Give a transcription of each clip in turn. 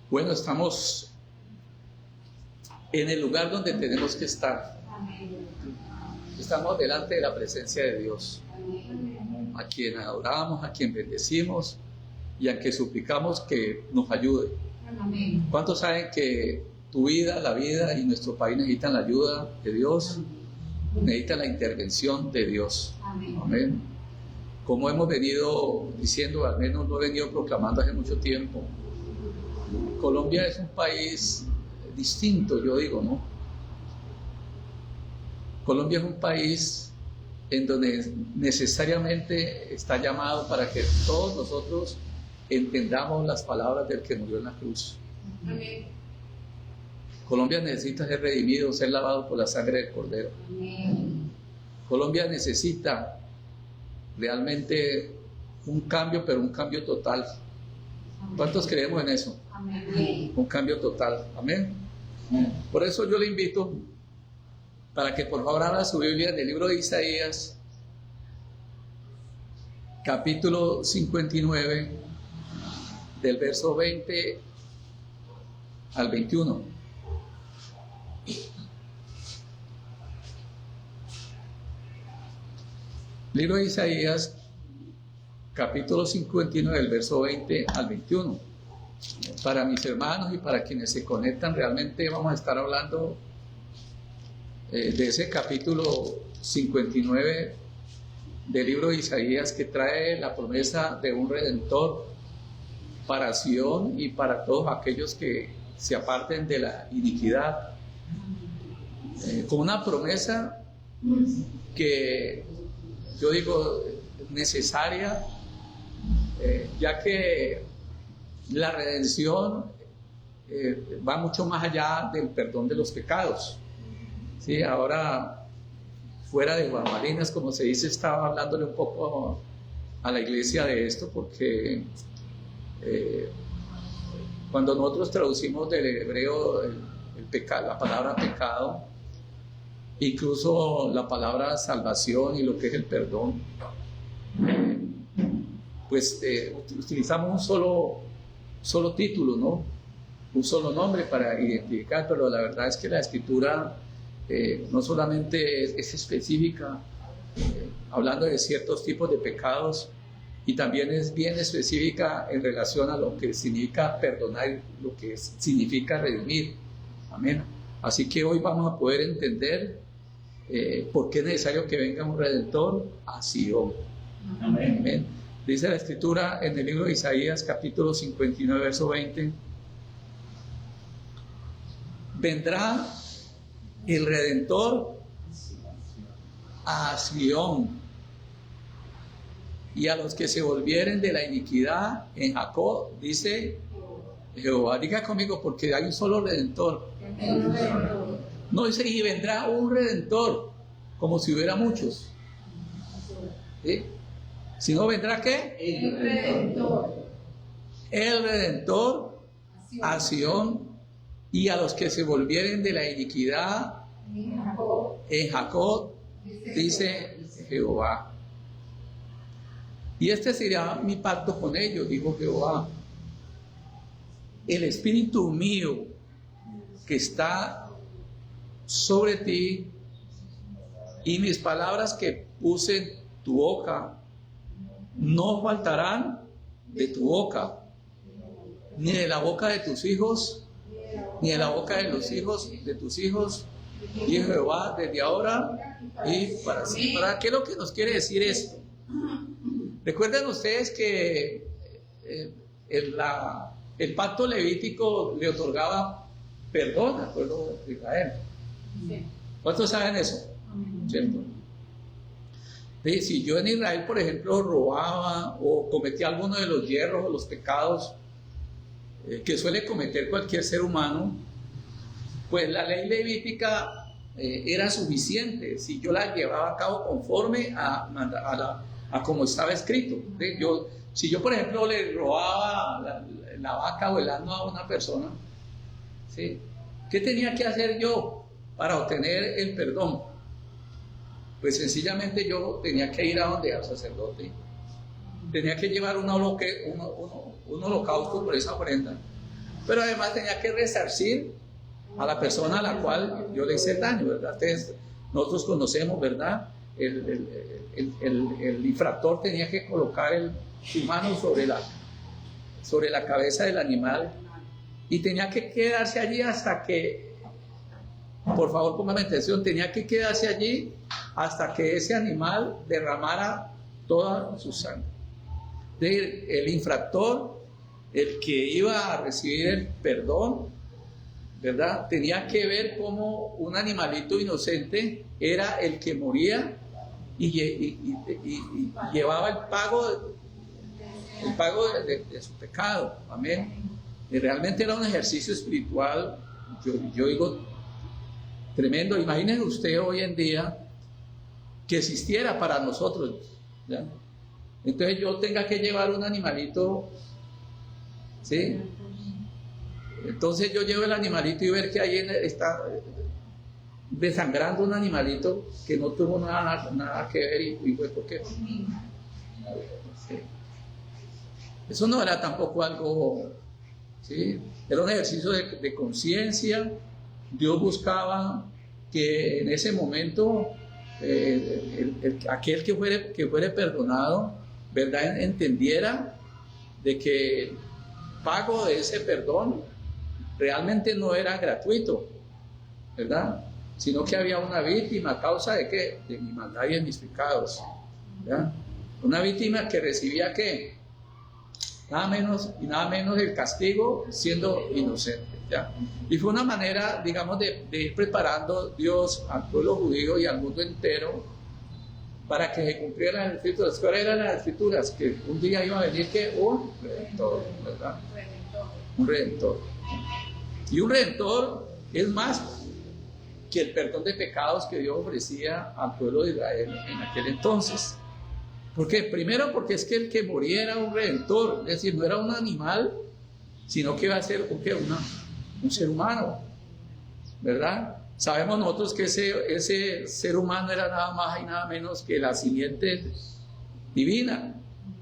Bueno, estamos en el lugar donde tenemos que estar. Estamos delante de la presencia de Dios, a quien adoramos, a quien bendecimos y a quien suplicamos que nos ayude. ¿Cuántos saben que tu vida, la vida y nuestro país necesitan la ayuda de Dios? Necesitan la intervención de Dios. Amén. Como hemos venido diciendo, al menos lo he venido proclamando hace mucho tiempo, Colombia es un país distinto, yo digo, ¿no? Colombia es un país en donde necesariamente está llamado para que todos nosotros entendamos las palabras del que murió en la cruz. Amén. Colombia necesita ser redimido, ser lavado por la sangre del Cordero. Amén. Colombia necesita realmente un cambio, pero un cambio total. ¿Cuántos creemos en eso? Amén. Un cambio total. Amén. Por eso yo le invito para que por favor abra su Biblia en el libro de Isaías, capítulo 59, del verso 20 al 21. Libro de Isaías, capítulo 59, del verso 20 al 21. Para mis hermanos y para quienes se conectan, realmente vamos a estar hablando de ese capítulo 59 del libro de Isaías, que trae la promesa de un redentor para Sion y para todos aquellos que se aparten de la iniquidad, con una promesa que yo digo necesaria, ya que la redención va mucho más allá del perdón de los pecados. Sí, ahora, fuera de bambalinas, como se dice, estaba hablándole un poco a la iglesia de esto, porque cuando nosotros traducimos del hebreo el pecado, la palabra pecado, incluso la palabra salvación y lo que es el perdón, pues utilizamos un solo título, ¿no? Un solo nombre para identificar, pero la verdad es que la Escritura no solamente es específica, hablando de ciertos tipos de pecados, y también es bien específica en relación a lo que significa perdonar, lo que significa redimir. Amén. Así que hoy vamos a poder entender por qué es necesario que venga un redentor a Sion. Amén. Amén. Dice la Escritura en el libro de Isaías, capítulo 59, verso 20: vendrá el redentor a Sion, y a los que se volvieren de la iniquidad en Jacob, dice Jehová. Diga conmigo, porque hay un solo redentor. No dice y vendrá un redentor, como si hubiera muchos, ¿sí? Sino vendrá ¿qué? El redentor. El redentor a Sion, y a los que se volvieren de la iniquidad en Jacob, dice Jehová. Y este será mi pacto con ellos, dijo Jehová. El espíritu mío que está sobre ti y mis palabras que puse en tu boca no faltarán de tu boca, ni de la boca de tus hijos, ni de la boca de los hijos de tus hijos, dijo Jehová, desde ahora y para siempre. ¿Para qué es lo que nos quiere decir esto? Recuerden ustedes que el pacto levítico le otorgaba perdón al pueblo de Israel. ¿Cuántos saben eso? ¿Cierto? Si yo en Israel, por ejemplo, robaba o cometía alguno de los hierros o los pecados que suele cometer cualquier ser humano, pues la ley levítica era suficiente si yo la llevaba a cabo conforme a como estaba escrito. Si yo, por ejemplo, le robaba la vaca o el asno a una persona, ¿sí? ¿Qué tenía que hacer yo para obtener el perdón? Pues sencillamente yo tenía que ir a donde al sacerdote tenía que llevar un holocausto por esa ofrenda, pero además tenía que resarcir a la persona a la cual yo le hice el daño, ¿verdad? Entonces, nosotros conocemos, ¿verdad? El infractor tenía que colocar su mano sobre la cabeza del animal y tenía que quedarse allí hasta que, por favor póngame atención, tenía que quedarse allí hasta que ese animal derramara toda su sangre. Es decir, el infractor, el que iba a recibir el perdón, ¿verdad? Tenía que ver cómo un animalito inocente era el que moría y llevaba el pago de su pecado. Amén. Y realmente era un ejercicio espiritual, yo digo, tremendo. Imagínense usted hoy en día que existiera para nosotros, ¿ya? Entonces yo tenga que llevar un animalito, ¿sí? Entonces yo llevo el animalito y ver que ahí está desangrando un animalito que no tuvo nada que ver y fue porque... Sí. Eso no era tampoco algo, ¿sí? Era un ejercicio de conciencia. Dios buscaba que en ese momento aquel que fuere perdonado, ¿verdad?, entendiera de que el pago de ese perdón realmente no era gratuito, ¿verdad?, sino que había una víctima a causa de ¿qué? De mi maldad y de mis pecados, ¿verdad? Una víctima que recibía ¿qué? Nada menos y nada menos el castigo siendo inocente, ¿ya? Y fue una manera, digamos, de ir preparando Dios al pueblo judío y al mundo entero para que se cumplieran las escrituras. ¿Cuáles eran las escrituras? Que un día iba a venir ¿qué? Un redentor, ¿verdad? Un redentor. Y un redentor es más que el perdón de pecados que Dios ofrecía al pueblo de Israel en aquel entonces. ¿Por qué? Primero porque es que el que moría era un redentor, es decir, no era un animal, sino que iba a ser un ser humano, ¿verdad? Sabemos nosotros que ese ser humano era nada más y nada menos que la simiente divina,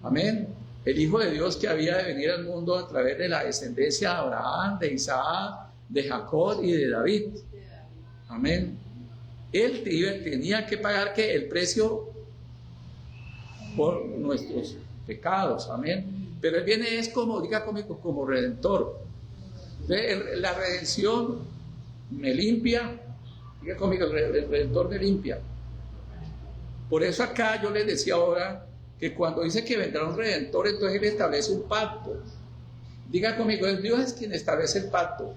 amén, el Hijo de Dios que había de venir al mundo a través de la descendencia de Abraham, de Isaac, de Jacob y de David, amén. Él tenía que pagar ¿qué? El precio por nuestros pecados, amén. Pero Él viene es como, diga conmigo, como redentor. La redención me limpia, diga conmigo, el redentor me limpia. Por eso acá yo les decía ahora que cuando dice que vendrá un redentor, entonces Él establece un pacto. Diga conmigo, Dios es quien establece el pacto.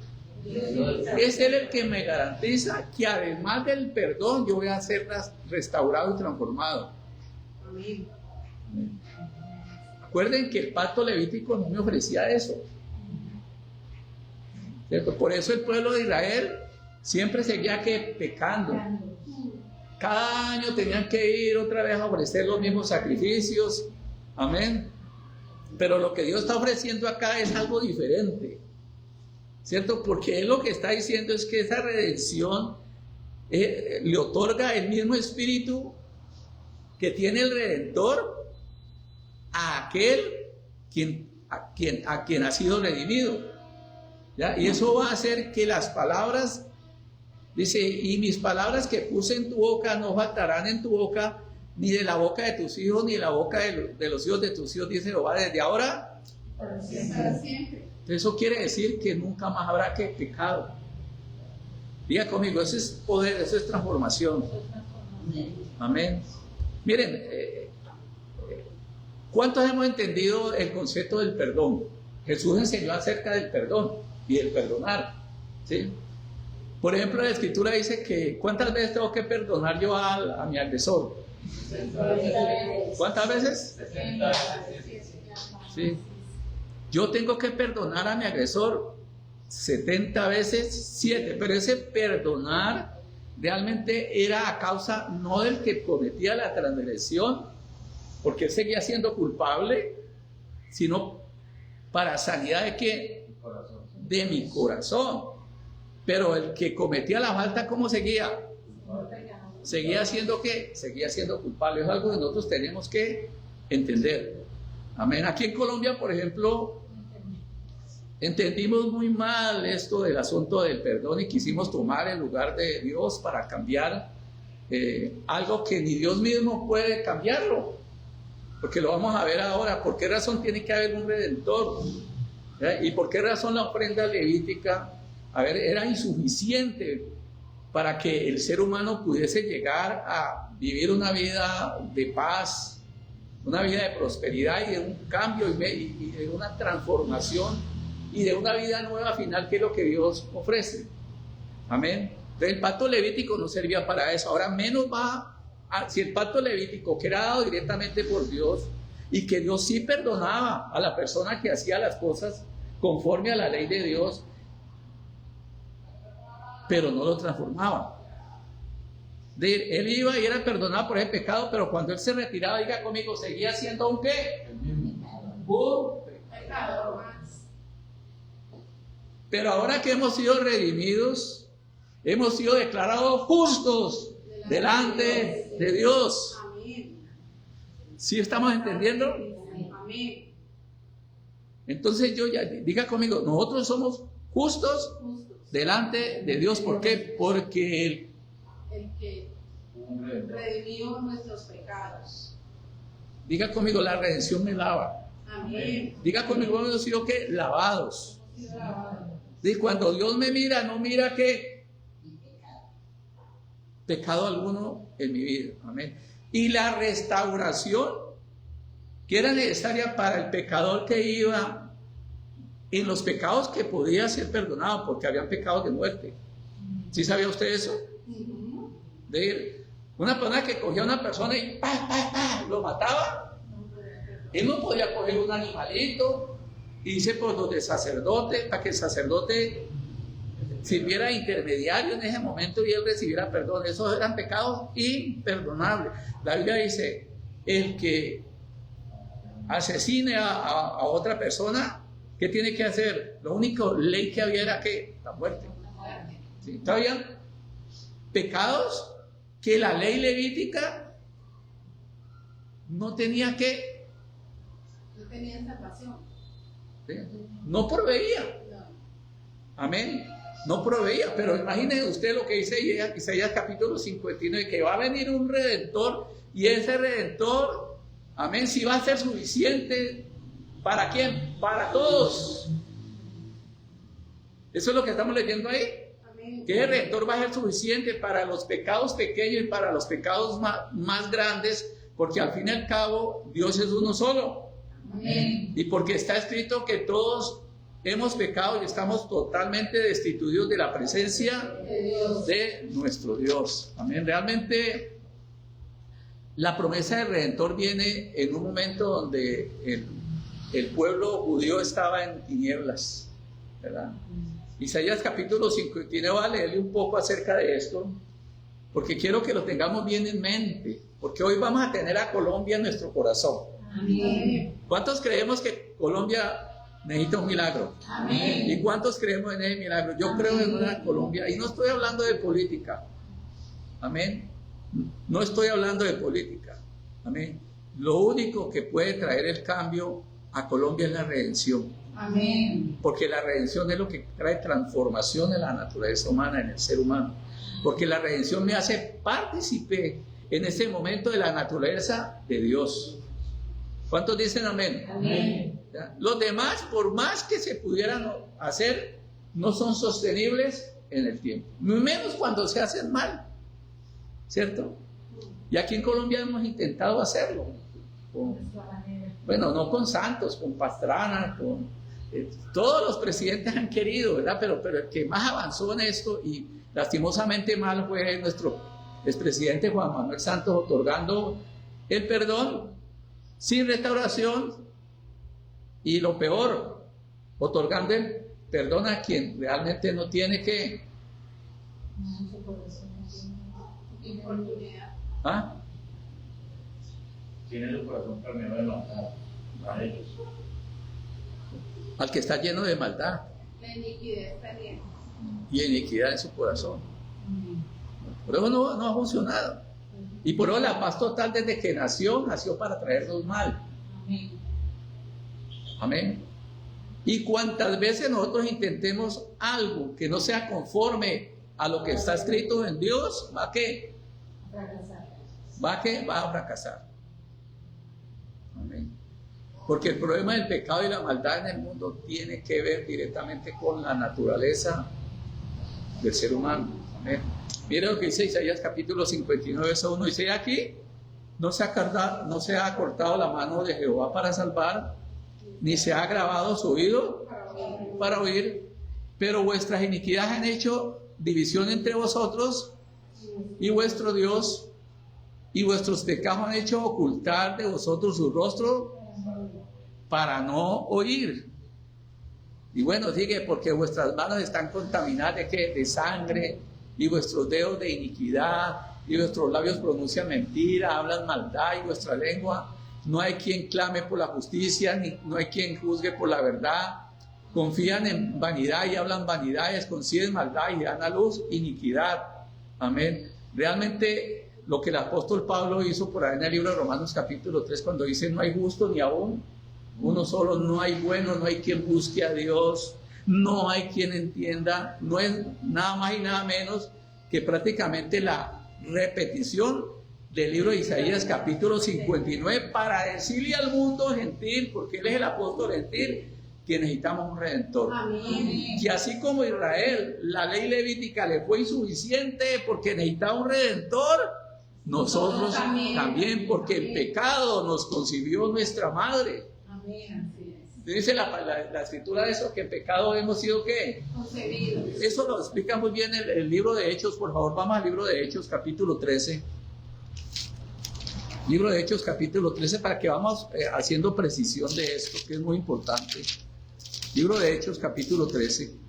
Es Él el que me garantiza que además del perdón yo voy a ser restaurado y transformado. Amén. Acuerden que el pacto levítico no me ofrecía eso, ¿cierto? Por eso el pueblo de Israel siempre seguía pecando. Cada año tenían que ir otra vez a ofrecer los mismos sacrificios, amén. Pero lo que Dios está ofreciendo acá es algo diferente, ¿cierto? Porque Él lo que está diciendo es que esa redención le otorga el mismo espíritu que tiene el Redentor a aquel a quien ha sido redimido, ¿ya? Y eso va a hacer que las palabras, dice, y mis palabras que puse en tu boca no faltarán en tu boca, ni de la boca de tus hijos, ni de la boca de los hijos de tus hijos, dice Jehová, desde ahora para siempre. Eso quiere decir que nunca más habrá pecado. Diga conmigo, eso es poder, eso es transformación. Amén. Miren, ¿cuántos hemos entendido el concepto del perdón? Jesús enseñó acerca del perdón y del perdonar, ¿sí? Por ejemplo, la Escritura dice que ¿cuántas veces tengo que perdonar yo a mi agresor? ¿Cuántas veces? Sí. Yo tengo que perdonar a mi agresor 70 veces 7, pero ese perdonar realmente era a causa no del que cometía la transgresión, porque él seguía siendo culpable, sino para sanidad de ¿qué? De mi corazón. Pero el que cometía la falta, ¿cómo seguía? Seguía siendo ¿qué? Seguía siendo culpable. Es algo que nosotros tenemos que entender. Amén. Aquí en Colombia, por ejemplo, entendimos muy mal esto del asunto del perdón y quisimos tomar el lugar de Dios para cambiar algo que ni Dios mismo puede cambiarlo. Porque lo vamos a ver ahora. ¿Por qué razón tiene que haber un redentor? ¿Y por qué razón la ofrenda levítica, era insuficiente para que el ser humano pudiese llegar a vivir una vida de paz, una vida de prosperidad y de un cambio y de una transformación y de una vida nueva final, que es lo que Dios ofrece? Amén. Entonces el pacto levítico no servía para eso. Ahora menos si el pacto levítico, que era dado directamente por Dios, y que Dios sí perdonaba a la persona que hacía las cosas conforme a la ley de Dios, pero no lo transformaba. Él iba y era perdonado por ese pecado, pero cuando él se retiraba, diga conmigo, seguía siendo un ¿qué? Un pecador más. Pero ahora que hemos sido redimidos, hemos sido declarados justos delante de Dios. ¿Sí estamos entendiendo? Amén. Entonces diga conmigo, nosotros somos justos delante de Dios. ¿Por qué? Porque el que redimió nuestros pecados. Diga conmigo, la redención me lava. Amén. Diga conmigo, hemos sido ¿qué? Lavados. Y cuando Dios me mira, no mira ¿qué? Pecado alguno en mi vida. Amén. Y la restauración que era necesaria para el pecador que iba en los pecados que podía ser perdonado, porque habían pecados de muerte. ¿Sí sabía usted eso? De una persona que cogía a una persona y lo mataba. Él no podía coger un animalito y dice por los de sacerdote, para que el sacerdote sirviera de intermediario en ese momento y él recibiera perdón. Esos eran pecados imperdonables. La Biblia dice, el que asesine a otra persona, ¿qué tiene que hacer? La única ley que había era que la muerte. ¿Sí? Todavía pecados que la ley levítica no tenía que, no tenía salvación. ¿sí? No proveía. Amén. No proveía, pero imagínese usted lo que dice Isaías capítulo 59, que va a venir un redentor, y ese redentor, amén, si va a ser suficiente, ¿para quién? Para todos. Eso es lo que estamos leyendo ahí. Amén. Que el redentor va a ser suficiente para los pecados pequeños y para los pecados más grandes, porque al fin y al cabo Dios es uno solo. Amén. Y porque está escrito que todos hemos pecado y estamos totalmente destituidos de la presencia de nuestro Dios. Amén. Realmente la promesa del Redentor viene en un momento donde el pueblo judío estaba en tinieblas, ¿verdad? Isaías capítulo 59, voy a leerle un poco acerca de esto, porque quiero que lo tengamos bien en mente, porque hoy vamos a tener a Colombia en nuestro corazón. Amén. ¿Cuántos creemos que Colombia necesita un milagro? Amén. ¿Y cuántos creemos en ese milagro? Yo creo en una Colombia, y no estoy hablando de política. Amén. No estoy hablando de política. Amén. Lo único que puede traer el cambio a Colombia es la redención. Amén. Porque la redención es lo que trae transformación en la naturaleza humana, en el ser humano. Porque la redención me hace partícipe en ese momento de la naturaleza de Dios. ¿Cuántos dicen amén? Amén. Los demás, por más que se pudieran hacer, no son sostenibles en el tiempo, menos cuando se hacen mal, ¿cierto? Y aquí en Colombia hemos intentado hacerlo, bueno, no con Santos, con Pastrana, todos los presidentes han querido, ¿verdad? Pero el que más avanzó en esto, y lastimosamente mal, fue nuestro expresidente Juan Manuel Santos, otorgando el perdón sin restauración. Y lo peor, otorgando el perdón a quien realmente no tiene que. ¿Ah? Tiene el corazón carnero de maldad a ellos. Al que está lleno de maldad. La iniquidad está llena. Y iniquidad en su corazón. Por eso no ha funcionado. Y por eso la paz total desde que nació para traernos mal. Amén. Y cuantas veces nosotros intentemos algo que no sea conforme a lo que está escrito en Dios, ¿va a qué? Va a fracasar. Amén. Porque el problema del pecado y la maldad en el mundo tiene que ver directamente con la naturaleza del ser humano. Amén. Mira lo que dice Isaías capítulo 59, verso 1. Dice aquí, no se ha cortado la mano de Jehová para salvar, ni se ha agravado su oído para oír, pero vuestras iniquidades han hecho división entre vosotros y vuestro Dios, y vuestros pecados han hecho ocultar de vosotros su rostro para no oír. Y bueno, sigue, porque vuestras manos están contaminadas ¿de qué? De sangre, y vuestros dedos de iniquidad, y vuestros labios pronuncian mentira, hablan maldad, y vuestra lengua no hay quien clame por la justicia, ni no hay quien juzgue por la verdad. Confían en vanidad y hablan vanidades, conciben maldad y dan a luz iniquidad. Amén. Realmente lo que el apóstol Pablo hizo por ahí en el libro de Romanos capítulo 3, cuando dice no hay justo ni aún uno solo, no hay bueno, no hay quien busque a Dios, no hay quien entienda, no es nada más y nada menos que prácticamente la repetición del libro de Isaías capítulo 59 para decirle al mundo gentil, porque él es el apóstol gentil, que necesitamos un redentor. Amén. Que así como Israel, la ley levítica le fue insuficiente porque necesitaba un redentor, nosotros también, porque el pecado nos concibió nuestra madre. Amén, así es. Dice la escritura de eso, que en pecado hemos sido ¿qué? Concebidos. Eso lo explica muy bien el libro de Hechos. Por favor, vamos al libro de Hechos capítulo 13. Libro de Hechos capítulo 13, para que vamos haciendo precisión de esto, que es muy importante. Libro de Hechos capítulo 13.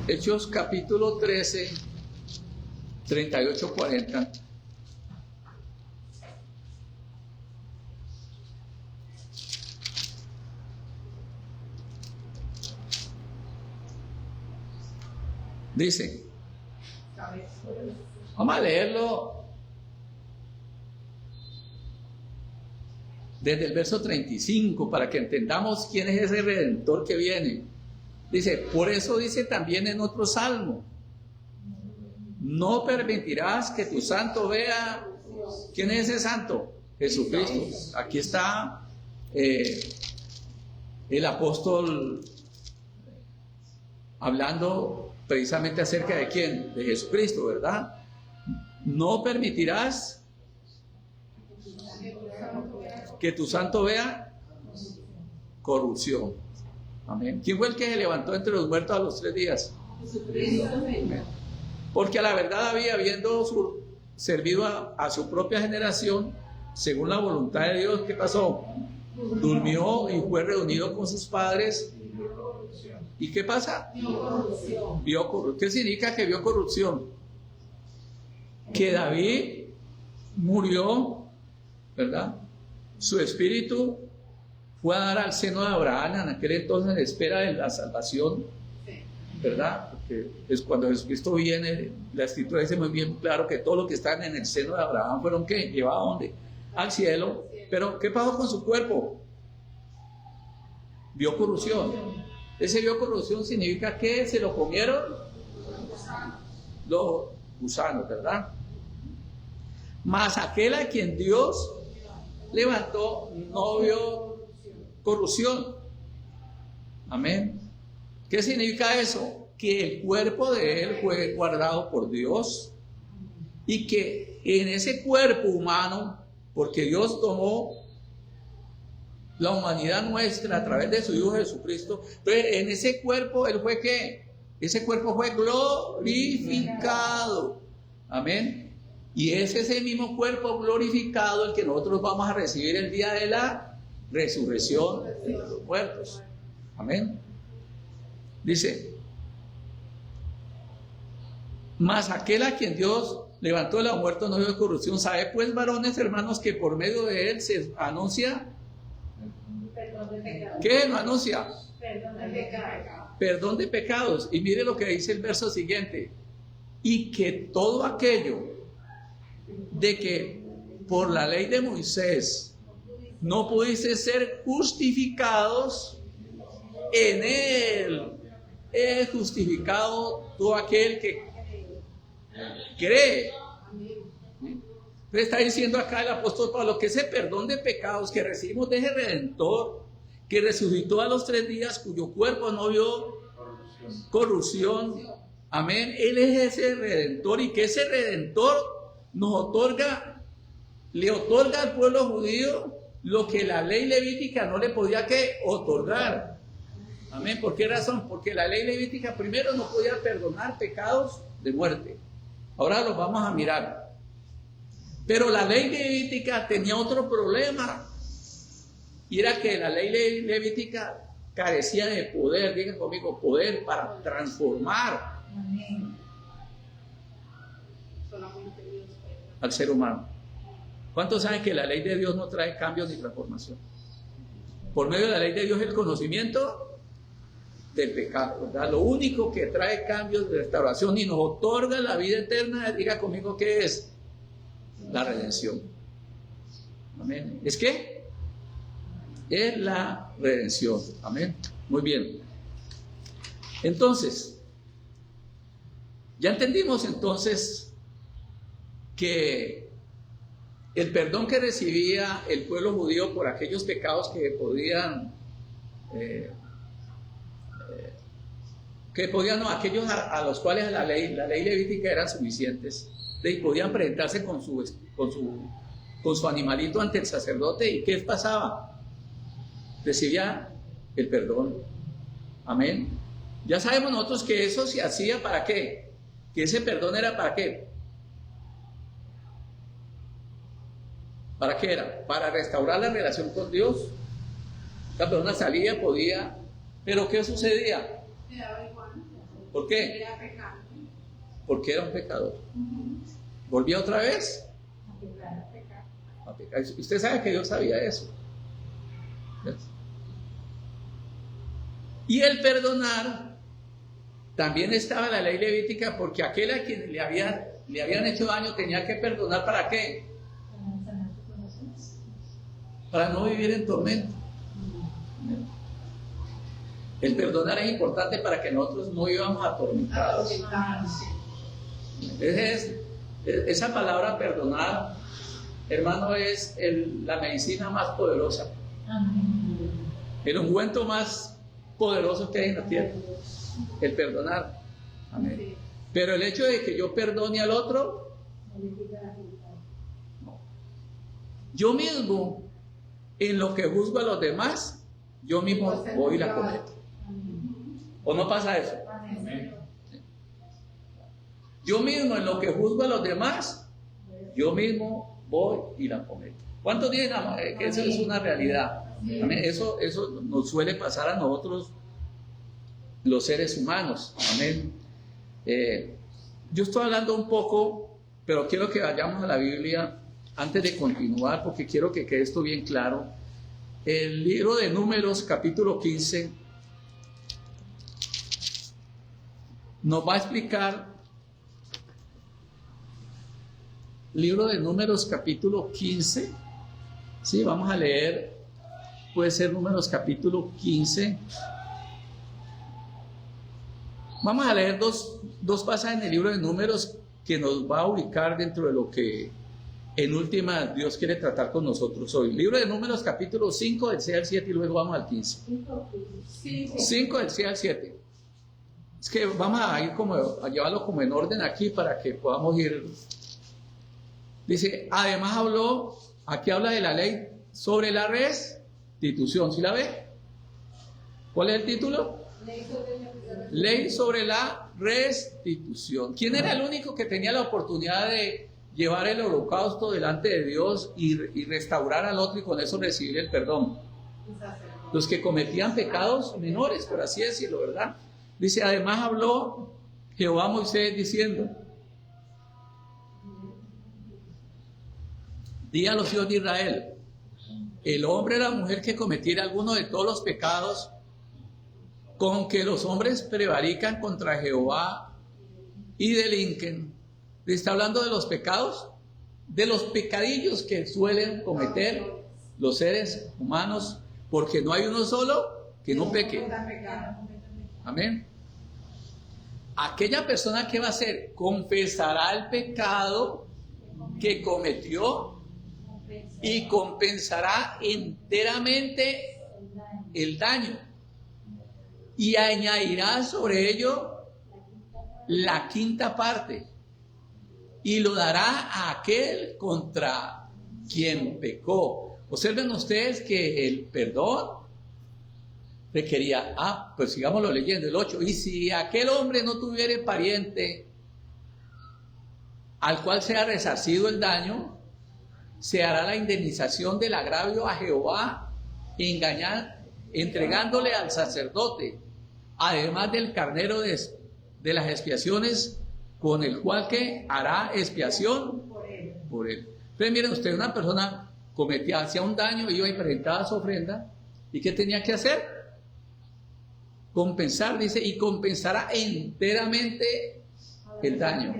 Hechos capítulo 13, 38-40. Dice, vamos a leerlo desde el verso 35 para que entendamos quién es ese redentor que viene. Dice, por eso dice también en otro salmo, no permitirás que tu santo vea. ¿Quién es ese santo? Jesucristo. Aquí está el apóstol hablando precisamente acerca de quién, de Jesucristo, ¿verdad? No permitirás que tu santo vea corrupción. Amén. ¿Quién fue el que se levantó entre los muertos a los 3 días? Jesucristo. Amén. Porque a la verdad habiendo servido a su propia generación, según la voluntad de Dios, ¿qué pasó? Durmió y fue reunido con sus padres. ¿Y qué pasa? Vio corrupción. ¿Qué significa que vio corrupción? Que David murió, ¿verdad? Su espíritu fue a dar al seno de Abraham en aquel entonces en espera de la salvación, ¿verdad? Porque es cuando Jesucristo viene, la escritura dice muy bien claro que todos los que están en el seno de Abraham fueron ¿qué? ¿Llevados a dónde? Al cielo. Pero ¿qué pasó con su cuerpo? Vio corrupción. Ese vio corrupción significa que se lo comieron los gusanos, ¿verdad? Mas aquel a quien Dios levantó no vio corrupción. Amén. ¿Qué significa eso? Que el cuerpo de él fue guardado por Dios y que en ese cuerpo humano, porque Dios tomó la humanidad nuestra a través de su Hijo Jesucristo, entonces en ese cuerpo él fue ¿qué? Ese cuerpo fue glorificado. Amén. Y es ese mismo cuerpo glorificado el que nosotros vamos a recibir el día de la resurrección de los muertos. Amén. Dice, mas aquel a quien Dios levantó de los muertos no vio corrupción. ¿Sabe pues, varones hermanos, que por medio de él se anuncia? ¿Qué no anuncia? Perdón de pecado. Perdón de pecados. Y mire lo que dice el verso siguiente. y que todo aquello de que por la ley de Moisés no pudiese ser justificados, en él es justificado todo aquel que cree. Está diciendo acá el apóstol Pablo que ese perdón de pecados que recibimos de ese Redentor, que resucitó a los 3 días, cuyo cuerpo no vio corrupción, amén, él es ese Redentor, y que ese Redentor nos otorga, le otorga al pueblo judío lo que la ley levítica no le podía que otorgar. Amén. ¿Por qué razón? Porque la ley levítica primero no podía perdonar pecados de muerte. Ahora los vamos a mirar. Pero la ley levítica tenía otro problema, y era que la ley levítica carecía de poder, digan conmigo, poder para transformar al ser humano. ¿Cuántos saben que la ley de Dios no trae cambios ni transformación? Por medio de la ley de Dios el conocimiento del pecado, ¿verdad? Lo único que trae cambios de restauración y nos otorga la vida eterna, diga conmigo, ¿qué es? La redención. Amén. ¿Es qué? Es la redención. Amén. Muy bien. Entonces, ya entendimos entonces que el perdón que recibía el pueblo judío por aquellos pecados que podían, aquellos a los cuales la ley levítica eran suficientes, y podían presentarse con su animalito ante el sacerdote. ¿Y qué pasaba? Recibía el perdón. Amén. Ya sabemos nosotros que eso se hacía ¿para qué? Que ese perdón era ¿para qué? ¿Para qué era? Para restaurar la relación con Dios. La persona salía, podía, pero ¿qué sucedía? ¿Por qué? Porque era un pecador. ¿Volvía otra vez? A pecar. Usted sabe que Dios sabía eso. Y el perdonar, también estaba en la ley levítica, porque aquel a quien le habían hecho daño tenía que perdonar. ¿Para qué? Para no vivir en tormento. El perdonar es importante para que nosotros no vivamos atormentados. Esa palabra perdonar, hermano, es la medicina más poderosa. El ungüento más poderoso que hay en la tierra. El perdonar. Amén. Pero el hecho de que yo perdone al otro, no. Yo mismo, en lo que juzgo a los demás, yo mismo voy y la cometo. ¿O no pasa eso? Yo mismo, en lo que juzgo a los demás, yo mismo voy y la cometo. ¿Cuántos dicen que eso es una realidad? Amén. Eso nos suele pasar a nosotros, los seres humanos. Amén. Yo estoy hablando un poco, pero quiero que vayamos a la Biblia antes de continuar, porque quiero que quede esto bien claro. El libro de Números, capítulo 15, nos va a explicar. Libro de Números, capítulo 15. Sí, vamos a leer. Puede ser Números, capítulo 15. Vamos a leer dos pasajes en el libro de Números que nos va a ubicar dentro de lo que en última Dios quiere tratar con nosotros hoy. Libro de Números, capítulo 5, del 6 al 7, y luego vamos al 15. 5 del 6 al 7. Es que vamos a ir a llevarlo como en orden aquí para que podamos ir. Dice, además aquí habla de la ley sobre la restitución. ¿Sí la ve? ¿Cuál es el título? Ley sobre la restitución. ¿Quién era el único que tenía la oportunidad de llevar el holocausto delante de Dios y restaurar al otro y con eso recibir el perdón? Los que cometían pecados menores, por así decirlo, ¿verdad? Dice, además habló Jehová a Moisés diciendo, di a los hijos de Israel, el hombre o la mujer que cometiera alguno de todos los pecados con que los hombres prevarican contra Jehová y delinquen. Está hablando de los pecados, de los pecadillos que suelen cometer los seres humanos, porque no hay uno solo que no peque. Amén. Aquella persona que va a hacer, confesará el pecado que cometió y compensará enteramente el daño y añadirá sobre ello la quinta parte y lo dará a aquel contra quien pecó. Observen ustedes que el perdón requería, pues sigámoslo leyendo, el 8, y si aquel hombre no tuviera pariente al cual sea resarcido el daño, se hará la indemnización del agravio a Jehová, entregándole al sacerdote, además del carnero de las expiaciones, con el cual que hará expiación por él. Entonces miren ustedes, una persona hacía un daño, iba y presentaba su ofrenda, ¿y qué tenía que hacer? Compensar, dice, y compensará enteramente el daño.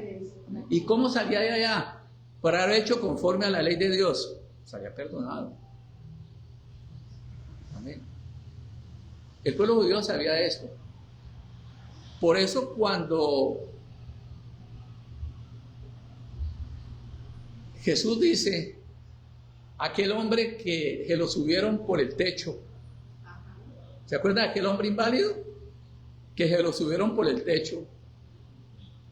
¿Y cómo salía de allá? Por haber hecho conforme a la ley de Dios, salía perdonado. Amén. El pueblo judío sabía de esto. Por eso cuando Jesús dice, aquel hombre que lo subieron por el techo, ¿se acuerdan de aquel hombre inválido? Que se lo subieron por el techo.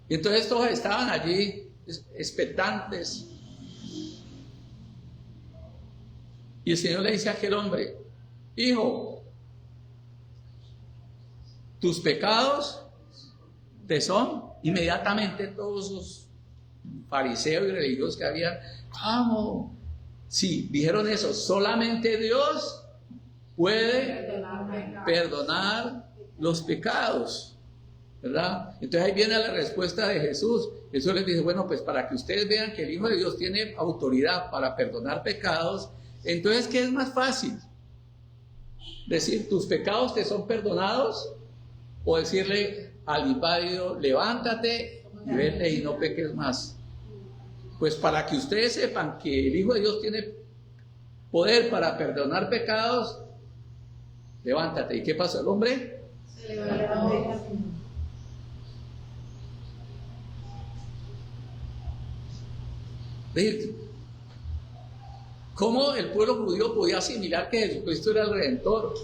Y entonces todos estaban allí expectantes. Y el Señor le dice a aquel hombre, hijo, tus pecados te son. Inmediatamente todos los fariseos y religiosos que había, ¿cómo? Sí, dijeron eso, solamente Dios puede perdonar los pecados, ¿verdad? Entonces ahí viene la respuesta de Jesús. Jesús les dice, bueno, pues para que ustedes vean que el Hijo de Dios tiene autoridad para perdonar pecados, entonces ¿qué es más fácil? ¿Decir tus pecados te son perdonados? ¿O decirle al inválido, levántate y vete y no peques más? Pues para que ustedes sepan que el Hijo de Dios tiene poder para perdonar pecados, levántate. ¿Y qué pasó el hombre? Se levantó. ¿Cómo el pueblo judío podía asimilar que Jesucristo era el Redentor?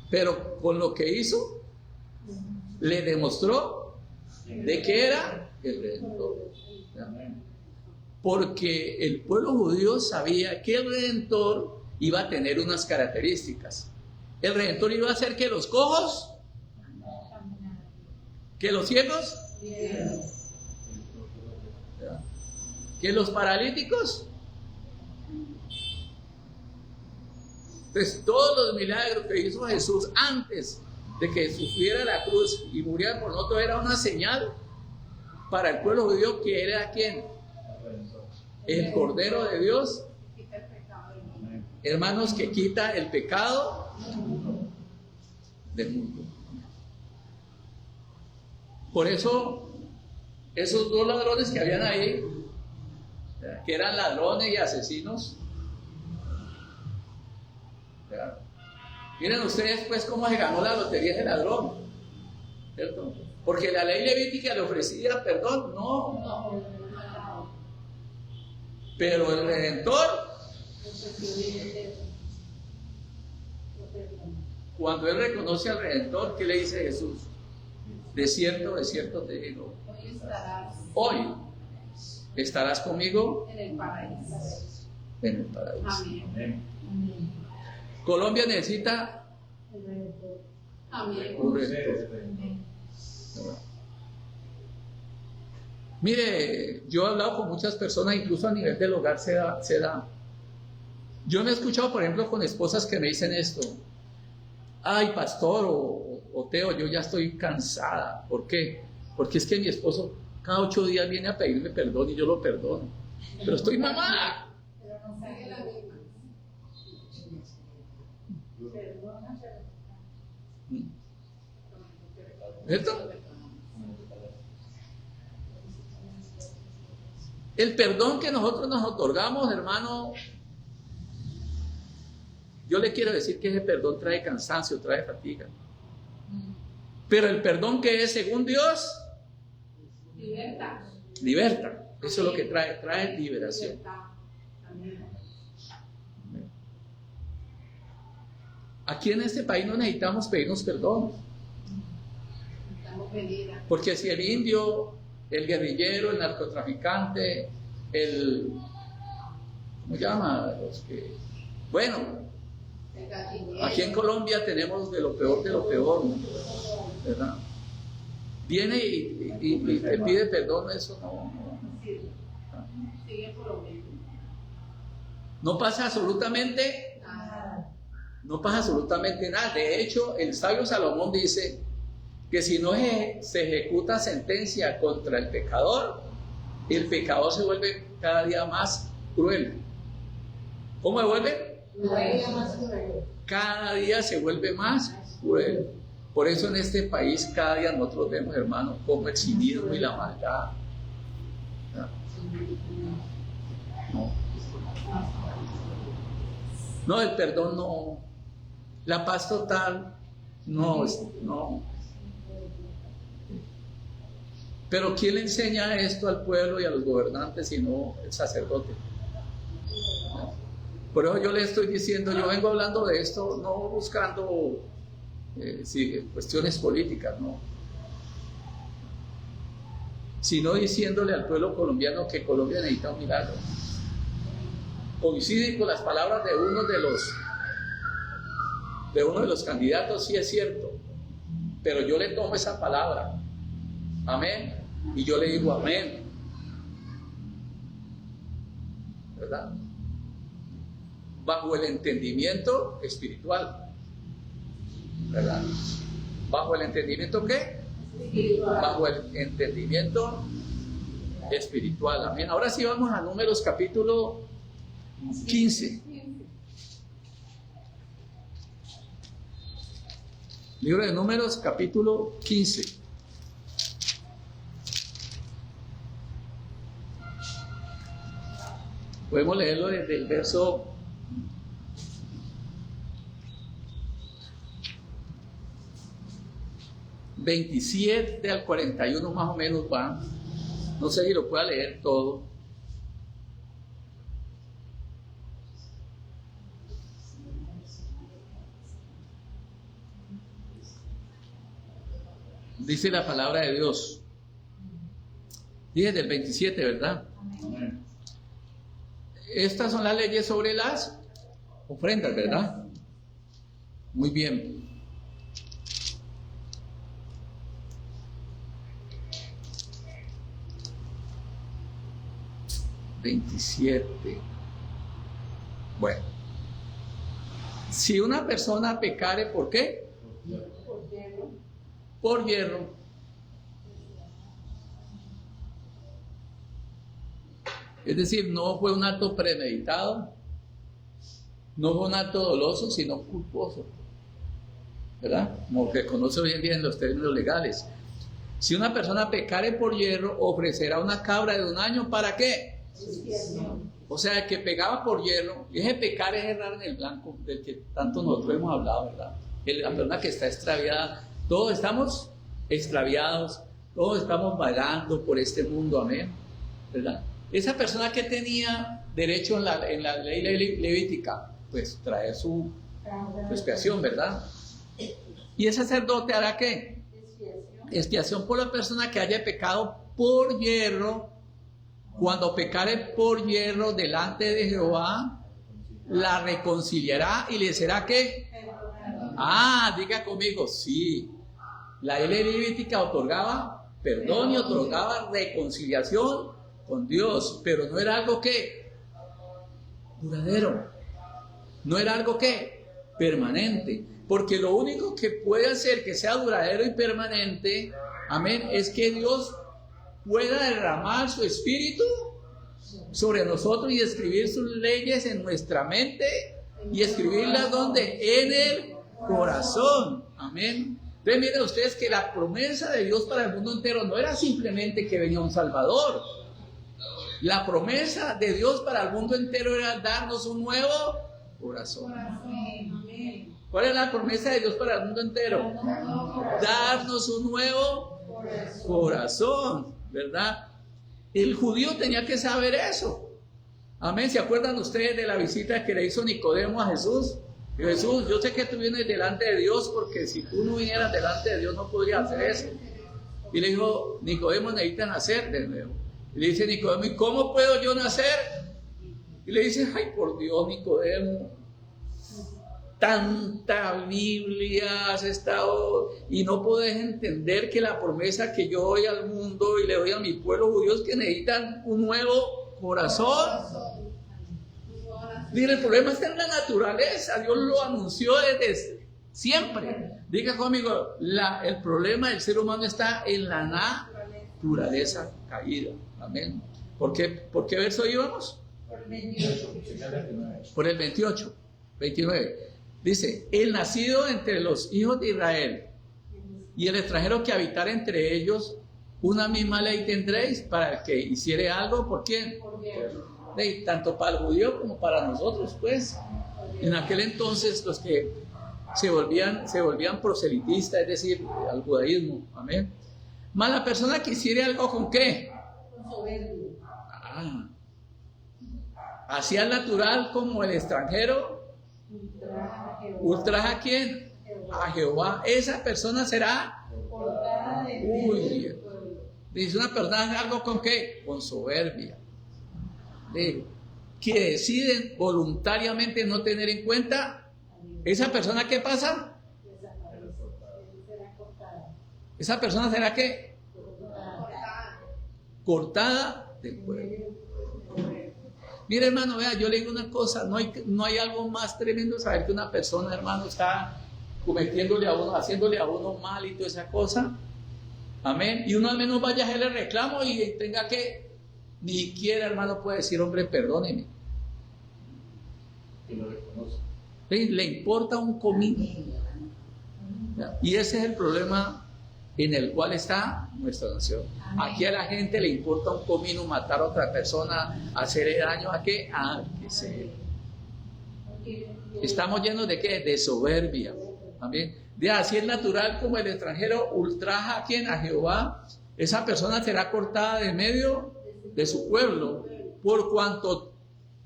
Pero con lo que hizo, le demostró de que era el Redentor. Porque el pueblo judío sabía que el Redentor iba a tener unas características. El Redentor iba a hacer que los cojos, que los ciegos, que los paralíticos. Entonces todos los milagros que hizo Jesús antes de que sufriera la cruz y muriera por nosotros era una señal para el pueblo judío que era ¿quién? El Cordero de Dios, hermanos, que quita el pecado del mundo. Por eso esos dos ladrones que habían ahí, que eran ladrones y asesinos, miren ustedes pues cómo se ganó la lotería de ladrón, ¿cierto? Porque la ley levítica le ofrecía perdón, no. Pero el Redentor, cuando él reconoce al Redentor, ¿qué le dice Jesús? De cierto te digo, hoy estarás conmigo en el paraíso. En el paraíso. Amén. Colombia necesita Amén. un Redentor. Mire, yo he hablado con muchas personas, incluso a nivel del hogar se da. Yo me he escuchado, por ejemplo, con esposas que me dicen esto: ay, pastor o Teo, yo ya estoy cansada. ¿Por qué? Porque es que mi esposo cada 8 días viene a pedirme perdón y yo lo perdono. Pero estoy mamada. Pero no sigue la misma. ¿Cierto? El perdón que nosotros nos otorgamos, hermano, yo le quiero decir que ese perdón trae cansancio, trae fatiga. Pero el perdón que es según Dios, liberta. Eso es lo que trae liberación. Aquí en este país no necesitamos pedirnos perdón. Porque si el indio, el guerrillero, el narcotraficante, ¿cómo se llama? Bueno, aquí en Colombia tenemos de lo peor, ¿verdad? Viene y te pide perdón, eso no pasa absolutamente nada. No pasa absolutamente nada. De hecho, el sabio Salomón dice que si no se ejecuta sentencia contra el pecador se vuelve cada día más cruel. ¿Cómo se vuelve? Cada día se vuelve más cruel. Por eso en este país cada día nosotros vemos, hermanos, como el cinismo y la maldad. No, el perdón no. La paz total no. Pero ¿quién le enseña esto al pueblo y a los gobernantes sino el sacerdote? Por eso yo le estoy diciendo, yo vengo hablando de esto no buscando cuestiones políticas, no, sino diciéndole al pueblo colombiano que Colombia necesita un milagro. Coincide con las palabras de uno de los candidatos, sí es cierto, pero yo le tomo esa palabra, amén, y yo le digo amén, ¿verdad? Bajo el entendimiento espiritual, ¿verdad? ¿Bajo el entendimiento qué? Espiritual. Bajo el entendimiento espiritual, amén. Ahora sí vamos a Números capítulo 15. Libro de Números capítulo 15. Podemos leerlo desde el verso 27 al 41 más o menos va. No sé si lo pueda leer todo. Dice la palabra de Dios. Dice del 27, ¿verdad? Amén. Estas son las leyes sobre las ofrendas, ¿verdad? Muy bien. Bueno, si una persona pecare, ¿por qué? Por hierro. Es decir, no fue un acto premeditado, no fue un acto doloso, sino culposo, ¿verdad? Como que conoce hoy en día en los términos legales. Si una persona pecare por hierro, ofrecerá una cabra de un año, ¿para qué? O sea, el que pegaba por hierro, y ese pecar es errar en el blanco, del que tanto nosotros hemos hablado, ¿verdad? La persona que está extraviada, todos estamos extraviados, todos estamos vagando por este mundo, amén, ¿verdad? Esa persona que tenía derecho en la ley levítica, pues traer su expiación, ¿verdad? ¿Y el sacerdote hará qué? Expiación por la persona que haya pecado por hierro. Cuando pecare por hierro delante de Jehová, la reconciliará y le será ¿qué? Diga conmigo, sí. La ley levítica otorgaba perdón y otorgaba reconciliación con Dios, pero no era algo que duradero, no era algo que permanente, porque lo único que puede hacer que sea duradero y permanente, amén, es que Dios pueda derramar su espíritu sobre nosotros y escribir sus leyes en nuestra mente y escribirlas ¿dónde? En el corazón, amén. Entonces miren ustedes que la promesa de Dios para el mundo entero no era simplemente que venía un Salvador, La promesa de Dios para el mundo entero era darnos un nuevo corazón. Amén. ¿Cuál es la promesa de Dios para el mundo entero? Darnos un nuevo corazón, ¿verdad? El judío tenía que saber eso. Amén. ¿Se acuerdan ustedes de la visita que le hizo Nicodemo a Jesús? Y Jesús, yo sé que tú vienes delante de Dios, porque si tú no vinieras delante de Dios no podrías hacer eso. Y le dijo, Nicodemo, necesitan nacer de nuevo. Y le dice Nicodemo, ¿y cómo puedo yo nacer? Y le dice, ay, por Dios, Nicodemo, tanta Biblia has estado y no podés entender que la promesa que yo doy al mundo y le doy a mi pueblo judío es que necesitan un nuevo corazón. Mire, el problema está en la naturaleza. Dios lo anunció desde siempre. Diga conmigo, el problema del ser humano está en la naturaleza caída. Amén. ¿Por qué verso íbamos? Por el 28, 29. Dice, el nacido entre los hijos de Israel y el extranjero que habitar entre ellos, una misma ley tendréis para el que hiciere algo. ¿Por quién? Ley, tanto para el judío como para nosotros, pues. En aquel entonces los que se volvían proselitistas, es decir, al judaísmo. Amén. Mas la persona que hiciere algo, ¿con qué? Así al natural como el extranjero ultraja a quién? A Jehová. Esa persona será dice una persona algo con qué? Con soberbia. Que deciden voluntariamente no tener en cuenta. ¿Esa persona qué pasa? Esa persona será qué? Cortada del pueblo. Mire, hermano, vea, yo le digo una cosa, no hay algo más tremendo saber que una persona, hermano, está cometiéndole a uno, haciéndole a uno mal y toda esa cosa. Amén. Y uno al menos vaya a hacerle reclamo y tenga que, ni siquiera, hermano, puede decir, hombre, perdóneme. Y lo reconoce. Le importa un comino. Y ese es el problema en el cual está nuestra nación. Aquí a la gente le importa un comino matar a otra persona, hacerle daño a qué, a que se. Estamos llenos de qué, de soberbia. También de así es natural como el extranjero ultraja a quien, a Jehová, esa persona será cortada de medio de su pueblo, por cuanto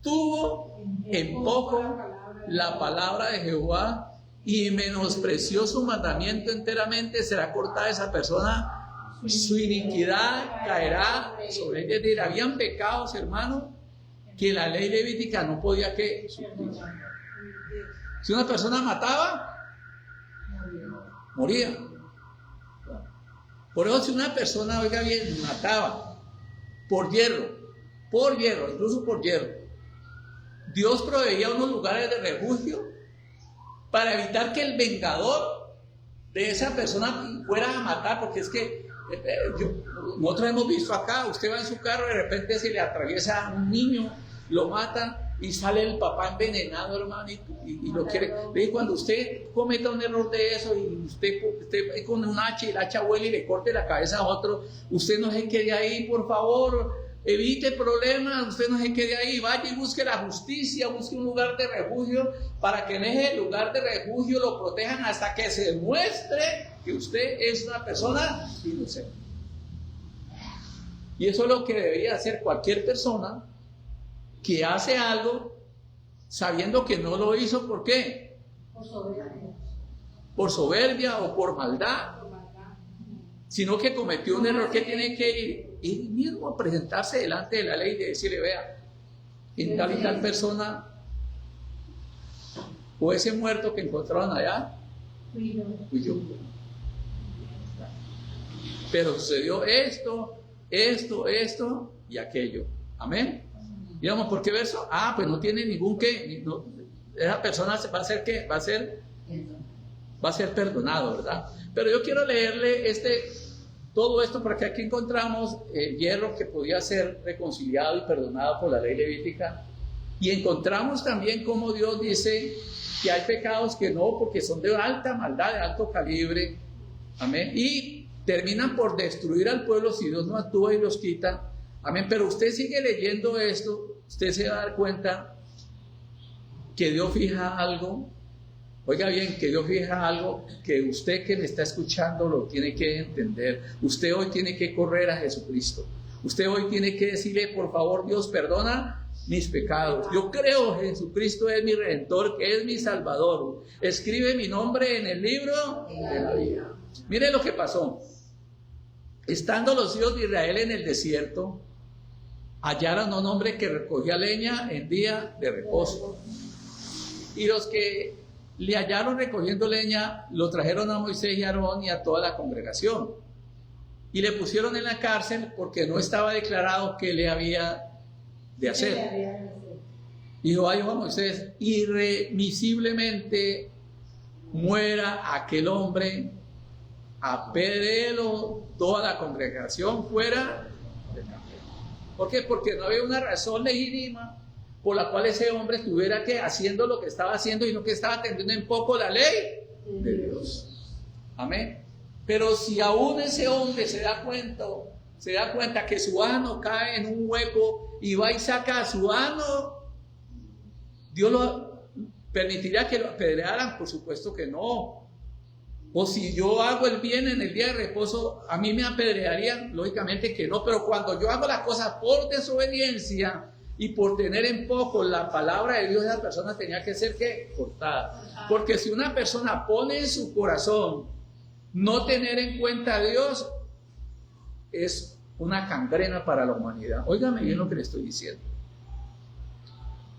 tuvo en poco la palabra de Jehová y menospreció su mandamiento enteramente, será cortada esa persona, su iniquidad caerá sobre ella. Es decir, habían pecados, hermano, que la ley levítica no podía que suplir. Si una persona mataba, moría. Por eso si una persona, oiga bien, mataba por hierro, incluso por hierro, Dios proveía unos lugares de refugio para evitar que el vengador de esa persona fuera a matar, porque es que nosotros hemos visto acá, usted va en su carro, de repente se le atraviesa un niño, lo mata y sale el papá envenenado, hermano, y lo quiere. Ve, cuando usted cometa un error de eso y usted con un hacha y el hacha vuela y le corte la cabeza a otro, usted no se quede ahí, por favor. Evite problemas, usted no se quede ahí, vaya y busque la justicia, busque un lugar de refugio para que en ese lugar de refugio lo protejan hasta que se demuestre que usted es una persona inocente. Y eso es lo que debería hacer cualquier persona que hace algo sabiendo que no lo hizo. ¿Por qué? Por soberbia o por maldad, sino que cometió un error, que tiene que ir él mismo a presentarse delante de la ley y de decirle, vea, en tal y tal persona o ese muerto que encontraron allá fui yo. Pero sucedió esto y aquello. Amén. Digamos, ¿por qué verso? Pues no tiene ningún qué. No, esa persona va a ser qué, va a ser perdonado, ¿verdad? Pero yo quiero leerle todo esto, porque aquí encontramos el hierro que podía ser reconciliado y perdonado por la ley levítica, y encontramos también cómo Dios dice que hay pecados que no, porque son de alta maldad, de alto calibre, amén, y terminan por destruir al pueblo si Dios no actúa y los quita. Amén. Pero usted sigue leyendo esto, usted se va a dar cuenta que Dios fija algo. Oiga bien, que Dios fija algo que usted que me está escuchando lo tiene que entender. Usted hoy tiene que correr a Jesucristo. Usted hoy tiene que decirle, por favor, Dios, perdona mis pecados. Yo creo que Jesucristo es mi Redentor, que es mi Salvador. Escribe mi nombre en el libro de la vida. Mire lo que pasó. Estando los hijos de Israel en el desierto, hallaron a un hombre que recogía leña en día de reposo. Y los que le hallaron recogiendo leña, lo trajeron a Moisés y a Aarón y a toda la congregación. Y le pusieron en la cárcel porque no estaba declarado qué le había de hacer. Y Jehová dijo a Moisés, irremisiblemente muera aquel hombre, apedréelo toda la congregación fuera del campo. ¿Por qué? Porque no había una razón legítima por la cual ese hombre estuviera haciendo lo que estaba haciendo y no que estaba atendiendo en poco la ley de Dios. Amén. Pero si aún ese hombre se da cuenta que su ano cae en un hueco y va y saca a su ano, ¿Dios lo permitirá que lo apedrearan? Por supuesto que no. O si yo hago el bien en el día de reposo, ¿a mí me apedrearían? Lógicamente que no, pero cuando yo hago las cosas por desobediencia y por tener en poco la palabra de Dios, esa persona tenía que ser cortada. Porque si una persona pone en su corazón no tener en cuenta a Dios, es una gangrena para la humanidad. Óigame bien lo que le estoy diciendo.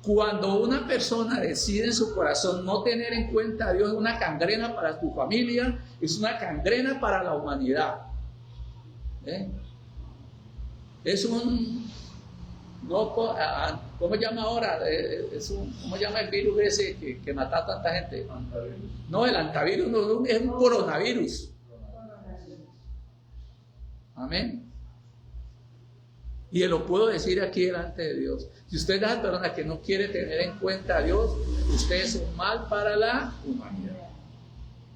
Cuando una persona decide en su corazón no tener en cuenta a Dios, es una gangrena para tu familia, es una gangrena para la humanidad. Es un... No, ¿cómo llama ahora? ¿Cómo llama el virus ese que mata a tanta gente? Antivirus. No, el antivirus no, es un coronavirus. Amén. Y lo puedo decir aquí delante de Dios. Si usted es la persona que no quiere tener en cuenta a Dios, usted es un mal para la humanidad.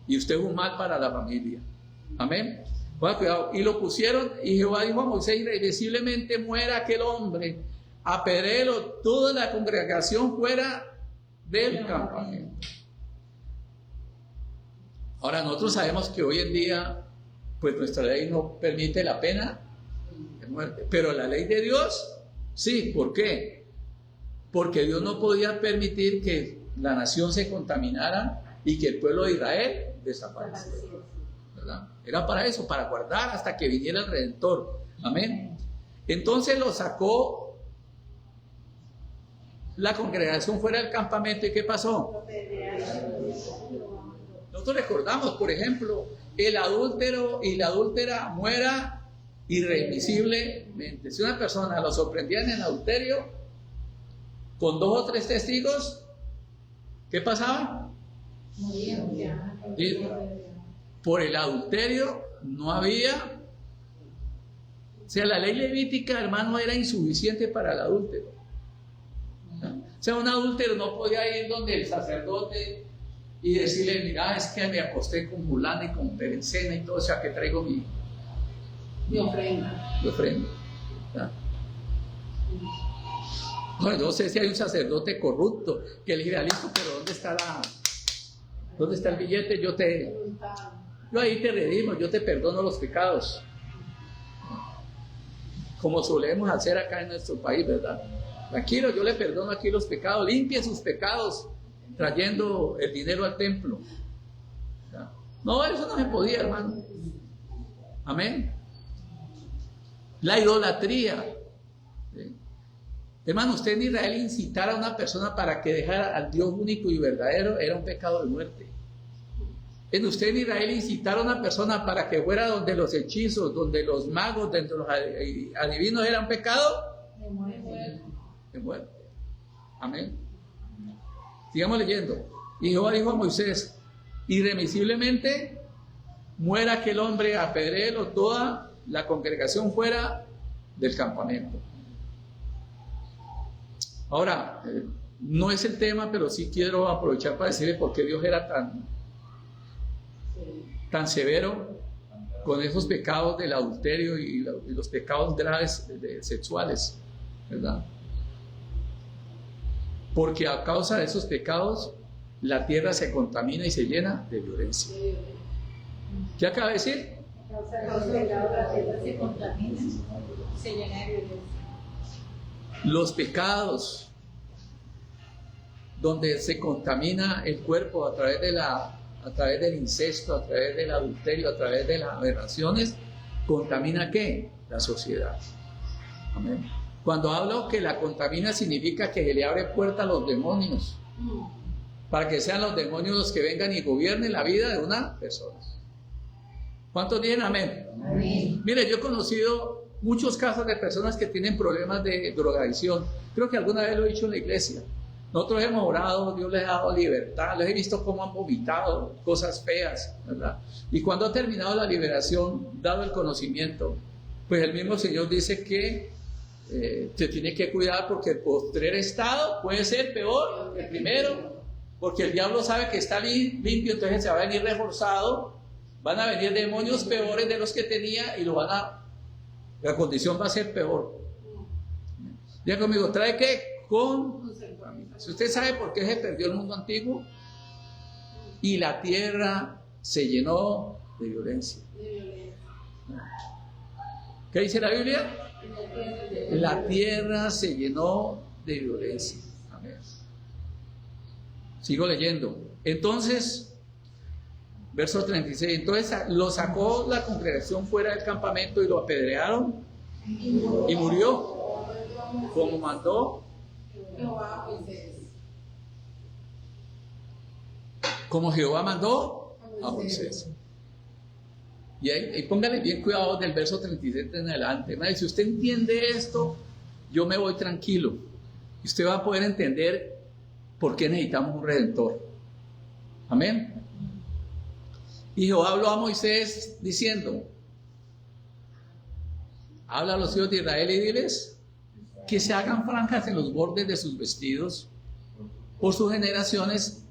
Y usted es un mal para la familia. Amén. Bueno, cuidado. Y lo pusieron, y Jehová dijo a Moisés, irremisiblemente muera aquel hombre, apedréelo toda la congregación fuera del campamento. Ahora nosotros sabemos que hoy en día, pues nuestra ley no permite la pena de muerte, pero la ley de Dios, sí. ¿Por qué? Porque Dios no podía permitir que la nación se contaminara y que el pueblo de Israel desapareciera. ¿Verdad? Era para eso, para guardar hasta que viniera el Redentor. Amén. Entonces lo sacó la congregación fuera del campamento. ¿Y qué pasó? Nosotros recordamos, por ejemplo, el adúltero y la adúltera muera irremisiblemente. Si una persona lo sorprendían en adulterio con 2 o 3 testigos, ¿qué pasaba? Por el adulterio no había, o sea, la ley levítica, hermano, era insuficiente para el adúltero. O sea, un adúltero no podía ir donde el sacerdote y decirle, mira, es que me acosté con fulana y con berencena y todo, o sea, que traigo mi ofrenda. ¿Ya? Bueno, no sé si hay un sacerdote corrupto que le diga, listo, pero ¿dónde está el billete? Yo ahí te redimo, yo te perdono los pecados. Como solemos hacer acá en nuestro país, ¿verdad? Tranquilo, yo le perdono aquí los pecados, limpie sus pecados trayendo el dinero al templo. ¿Ya? No, eso no se podía, hermano. Amén. La idolatría. ¿Sí? Hermano, usted en Israel incitar a una persona para que dejara al Dios único y verdadero era un pecado de muerte. En usted en Israel incitar a una persona para que fuera donde los hechizos, donde los magos, donde los adivinos era un pecado de muerte. Amén. Sigamos leyendo. Y Jehová dijo a Moisés, irremisiblemente muera aquel hombre, apedréelo toda la congregación fuera del campamento. Ahora, no es el tema, pero sí quiero aprovechar para decirle por qué Dios era tan severo con esos pecados del adulterio y los pecados graves sexuales, ¿verdad? Porque a causa de esos pecados la tierra se contamina y se llena de violencia. ¿Qué acaba de decir? A causa de los pecados, la tierra se contamina, se llena de violencia. Los pecados donde se contamina el cuerpo a través del incesto, a través del adulterio, a través de las aberraciones, ¿contamina qué? La sociedad. Amén. Cuando hablo que la contamina, significa que se le abre puerta a los demonios, para que sean los demonios los que vengan y gobiernen la vida de una persona. ¿Cuántos dicen amén? Amén. Mire, yo he conocido muchos casos de personas que tienen problemas de drogadicción. Creo que alguna vez lo he dicho en la iglesia. Nosotros hemos orado, Dios les ha dado libertad, les he visto cómo han vomitado cosas feas, ¿verdad? Y cuando ha terminado la liberación, dado el conocimiento, pues el mismo Señor dice que se tiene que cuidar, porque el postrer estado puede ser peor que el primero, porque el diablo sabe que está limpio, entonces se va a venir reforzado, van a venir demonios peores de los que tenía y la condición va a ser peor. Ya conmigo, ¿trae qué? Si usted sabe por qué se perdió el mundo antiguo y la tierra se llenó de violencia. ¿Qué dice la Biblia? La tierra se llenó de violencia. Amén. Sigo leyendo. Entonces, verso 36. Entonces lo sacó la congregación fuera del campamento y lo apedrearon y murió, como mandó. Como Jehová mandó a Moisés. Y ahí póngale bien cuidado del verso 37 en adelante. Si usted entiende esto, yo me voy tranquilo. Y usted va a poder entender por qué necesitamos un redentor. Amén. Y Jehová habló a Moisés diciendo: habla a los hijos de Israel y diles que se hagan franjas en los bordes de sus vestidos por sus generaciones,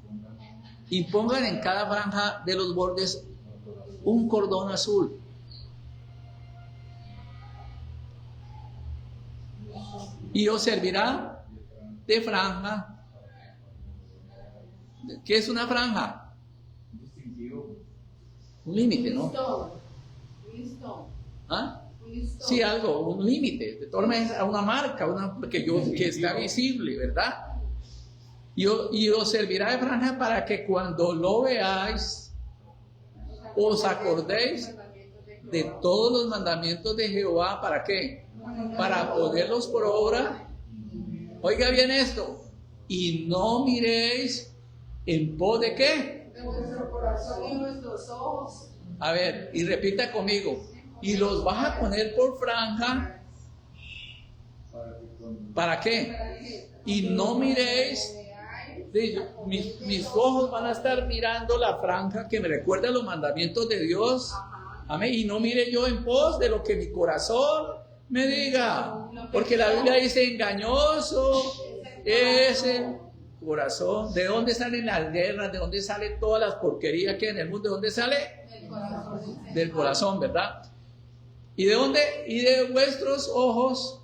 y pongan en cada franja de los bordes un cordón azul. Y os servirá de franja. ¿Qué es una franja? Un límite, ¿no? ¿Ah? Sí, algo, un límite, de todas maneras, una marca, que está visible, ¿verdad? Y os servirá de franja para que cuando lo veáis, os acordéis de todos los mandamientos de Jehová. ¿Para qué? Para ponerlos por obra. Oiga bien esto. Y no miréis en pos de qué. De vuestro corazón y vuestros ojos. A ver, y repita conmigo. Y los vas a poner por franja. ¿Para qué? Y no miréis. Mis ojos van a estar mirando la franja que me recuerda los mandamientos de Dios. Amén. Y no mire yo en pos de lo que mi corazón me diga. Porque la Biblia dice: engañoso es el corazón. ¿De dónde salen las guerras? ¿De dónde salen todas las porquerías que hay en el mundo? ¿De dónde sale? Del corazón, ¿verdad? ¿Y de dónde? Y de vuestros ojos,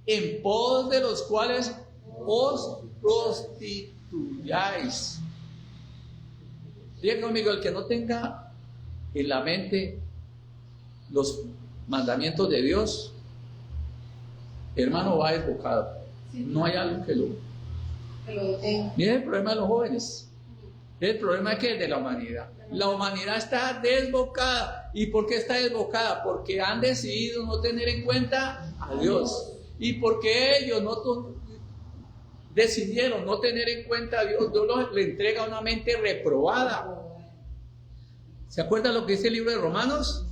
en pos de los cuales os prostituyáis. Diga conmigo: el que no tenga en la mente los mandamientos de Dios, hermano, va desbocado. No hay algo que lo detenga. Mira el problema de los jóvenes. El problema es que es de la humanidad. La humanidad está desbocada. ¿Y por qué está desbocada? Porque han decidido no tener en cuenta a Dios. Y porque ellos decidieron no tener en cuenta a Dios, Dios le entrega una mente reprobada. ¿Se acuerdan lo que dice el libro de Romanos?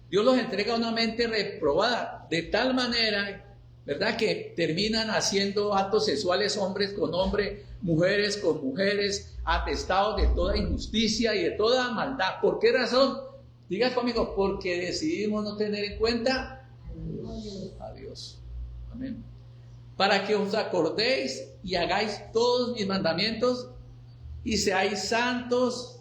Dios los entrega una mente reprobada, de tal manera, ¿verdad?, que terminan haciendo actos sexuales, hombres con hombres, mujeres con mujeres, atestados de toda injusticia y de toda maldad. ¿Por qué razón? Diga conmigo: porque decidimos no tener en cuenta a Dios. Amén. Para que os acordéis y hagáis todos mis mandamientos y seáis santos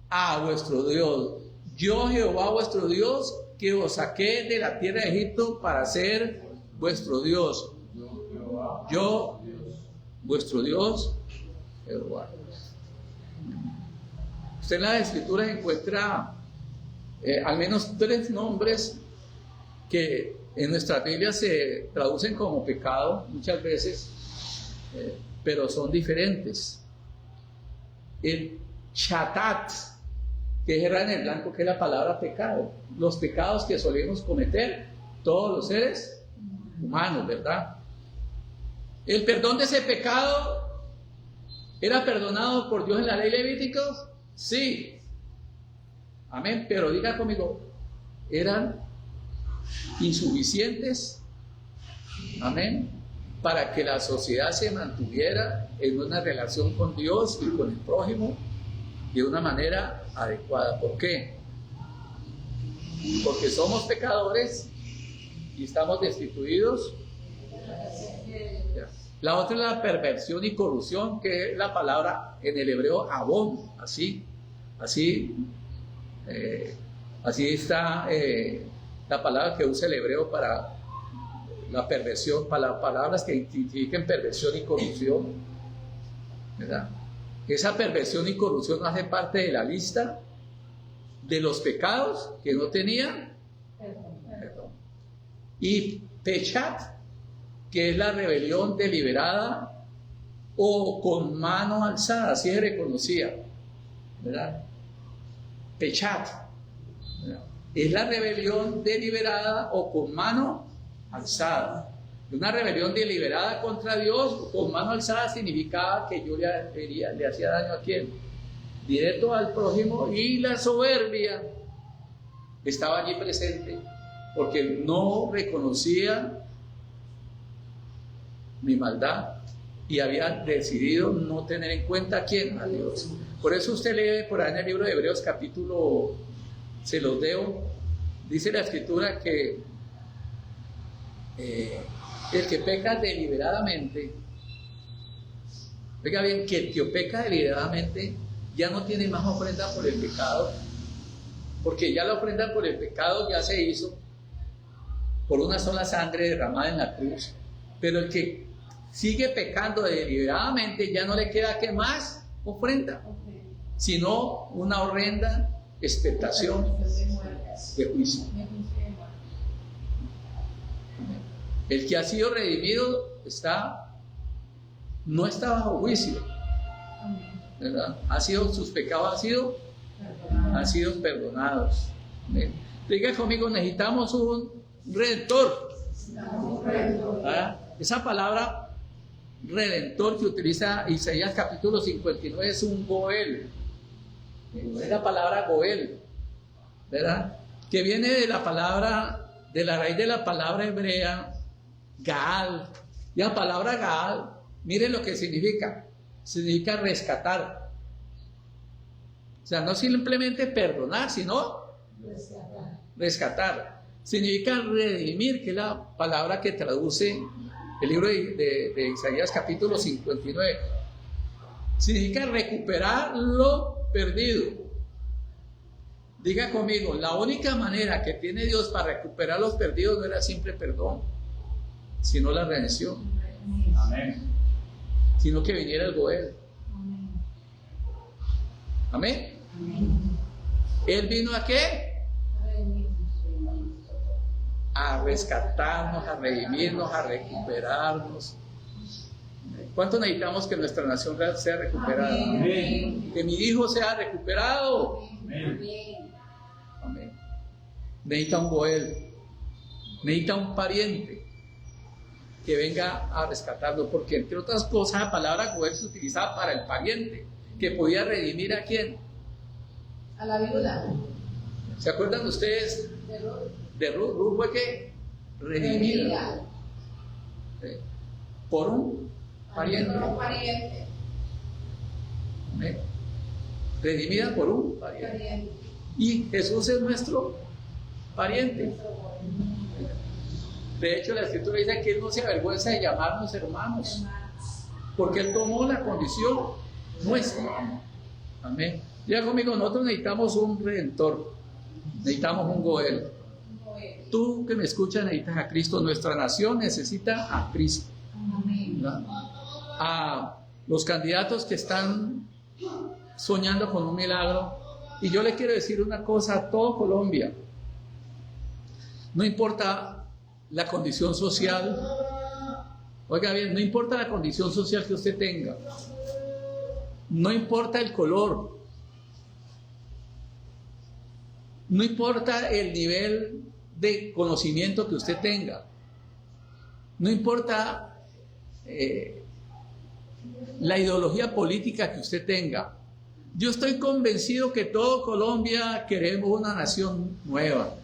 a vuestro Dios. yo Jehová vuestro Dios, que os saqué de la tierra de Egipto para ser vuestro Dios. Yo, vuestro Dios, Jehová. Usted en las Escrituras encuentra al menos 3 nombres que en nuestra Biblia se traducen como pecado muchas veces, pero son diferentes. El chatat, que es errar en el blanco, que es la palabra pecado. Los pecados que solemos cometer todos los seres humanos, ¿verdad? El perdón de ese pecado era perdonado por Dios en la ley levítica, sí. Amén, pero diga conmigo, eran insuficientes, amén, para que la sociedad se mantuviera en una relación con Dios y con el prójimo de una manera adecuada. ¿Por qué? Porque somos pecadores y estamos destituidos. La otra es la perversión y corrupción, que es la palabra en el hebreo abón, así está la palabra que usa el hebreo para la perversión, para palabras que significan perversión y corrupción, ¿verdad? Esa perversión y corrupción hace parte de la lista de los pecados que no tenían perdón. Y pechat, que es la rebelión deliberada o con mano alzada, así se reconocía, ¿verdad? Pechat, ¿verdad? Es la rebelión deliberada o con mano alzada. Una rebelión deliberada contra Dios con mano alzada significaba que yo le hacía daño a quién, directo al prójimo, y la soberbia estaba allí presente porque no reconocía mi maldad y había decidido no tener en cuenta a quién, a Dios. Por eso usted lee por ahí en el libro de Hebreos capítulo, se los leo, dice la Escritura que el que peca deliberadamente, oiga bien, que el que peca deliberadamente ya no tiene más ofrenda por el pecado, porque ya la ofrenda por el pecado ya se hizo por una sola sangre derramada en la cruz. Pero el que sigue pecando deliberadamente ya no le queda que más ofrenda, sino una horrenda expectación de juicio. El que ha sido redimido no está bajo juicio, ¿verdad? Sus pecados han sido perdonados. Diga conmigo, necesitamos un redentor. ¿Ah? Esa palabra redentor que utiliza Isaías capítulo 59 es un goel. Es la palabra goel, ¿verdad? Que viene de la raíz de la palabra hebrea Gaal. Y la palabra Gaal, miren lo que significa rescatar. O sea, no simplemente perdonar, sino rescatar. Significa redimir, que es la palabra que traduce el libro de Isaías capítulo 59. Significa recuperar lo perdido. Diga conmigo, la única manera que tiene Dios para recuperar los perdidos no era simple perdón, sino la redención. Amén. Sino que viniera el Goel. Amén. Él vino ¿a qué? A rescatarnos, a redimirnos, a recuperarnos. ¿Cuánto necesitamos que nuestra nación sea recuperada? Amén. Que mi hijo sea recuperado. Amén. Amén. Necesita un Goel, necesita un pariente que venga a rescatarlo, porque entre otras cosas la palabra Goel se utilizaba para el pariente que podía redimir ¿a quién? A la viuda. ¿Se acuerdan ustedes de Ruth? Ruth fue que redimida por un pariente. Amén. Redimida por un pariente. Y Jesús es nuestro pariente. De hecho, la Escritura dice que Él no se avergüenza de llamarnos hermanos, porque Él tomó la condición nuestra. Amén. Ya conmigo, nosotros necesitamos un redentor. Necesitamos un Goel. Tú que me escuchas necesitas a Cristo. Nuestra nación necesita a Cristo. ¿No? A los candidatos que están soñando con un milagro. Y yo le quiero decir una cosa a todo Colombia. No importa la condición social. Oiga bien, no importa la condición social que usted tenga. No importa el color. No importa el nivel de conocimiento que usted tenga. No importa la ideología política que usted tenga. Yo estoy convencido que todo Colombia queremos una nación nueva.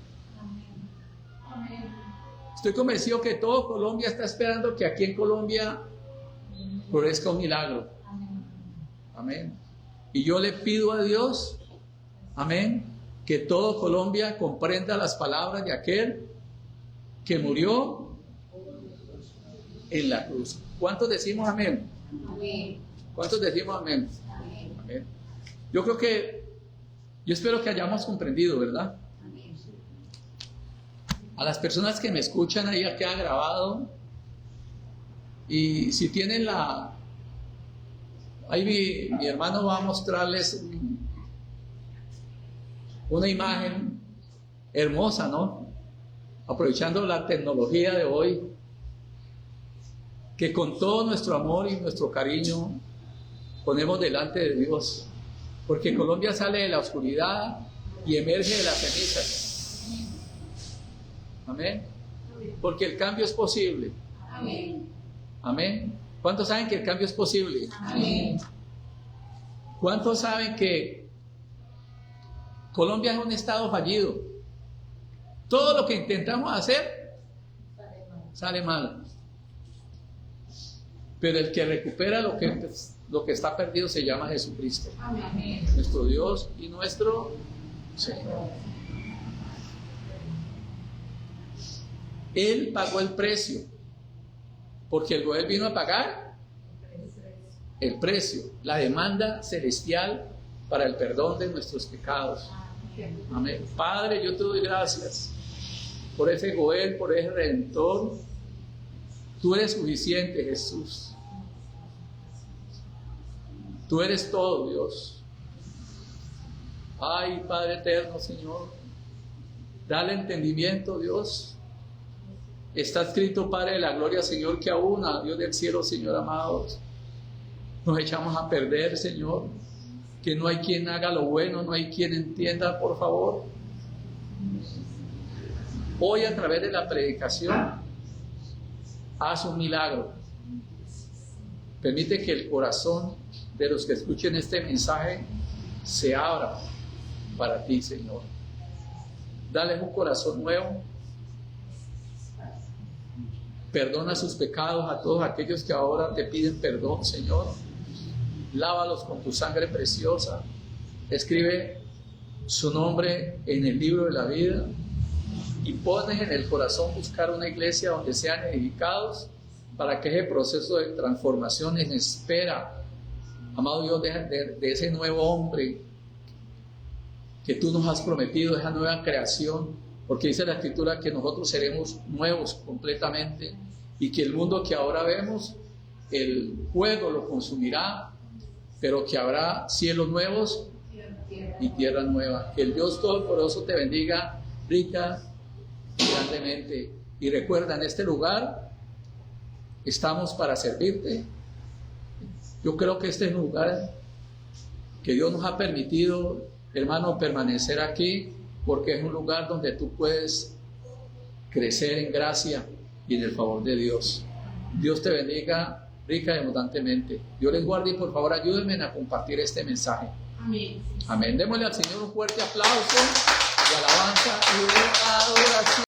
Estoy convencido que todo Colombia está esperando que aquí en Colombia florezca un milagro. Amén. Y yo le pido a Dios, amén, que todo Colombia comprenda las palabras de aquel que murió en la cruz. ¿Cuántos decimos amén? ¿Cuántos decimos amén? Amén. Yo espero que hayamos comprendido, ¿verdad? A las personas que me escuchan, ahí queda grabado. Y si tienen ahí mi hermano va a mostrarles una imagen hermosa, ¿no? Aprovechando la tecnología de hoy, que con todo nuestro amor y nuestro cariño ponemos delante de Dios, porque Colombia sale de la oscuridad y emerge de las cenizas. Amén. Porque el cambio es posible. Amén. Amén. ¿Cuántos saben que el cambio es posible? Amén. ¿Cuántos saben que Colombia es un estado fallido? Todo lo que intentamos hacer sale mal. Pero el que recupera lo que está perdido se llama Jesucristo. Amén. Nuestro Dios y nuestro Señor. Él pagó el precio, porque el Goel vino a pagar el precio, la demanda celestial para el perdón de nuestros pecados. Amén. Padre, yo te doy gracias por ese Goel, por ese Redentor. Tú eres suficiente, Jesús. Tú eres todo, Dios. Ay, Padre eterno, Señor, dale entendimiento, Dios. Está escrito, Padre de la gloria, Señor, que aún a Dios del cielo, Señor amados, nos echamos a perder, Señor. Que no hay quien haga lo bueno, no hay quien entienda, por favor. Hoy a través de la predicación, haz un milagro. Permite que el corazón de los que escuchen este mensaje se abra para ti, Señor. Dale un corazón nuevo. Perdona sus pecados a todos aquellos que ahora te piden perdón, Señor. Lávalos con tu sangre preciosa. Escribe su nombre en el libro de la vida y pones en el corazón buscar una iglesia donde sean edificados para que ese proceso de transformación en espera, amado Dios, de ese nuevo hombre que tú nos has prometido, esa nueva creación, porque dice la Escritura que nosotros seremos nuevos completamente y que el mundo que ahora vemos, el fuego lo consumirá, pero que habrá cielos nuevos y tierra nueva. Que el Dios Todopoderoso te bendiga rica y grandemente. Y recuerda, en este lugar estamos para servirte. Yo creo que este es un lugar que Dios nos ha permitido, hermano, permanecer aquí, porque es un lugar donde tú puedes crecer en gracia y en el favor de Dios. Dios te bendiga rica y abundantemente. Dios les guarde y por favor ayúdenme a compartir este mensaje. Amén. Amén. Démosle al Señor un fuerte aplauso de alabanza y de adoración.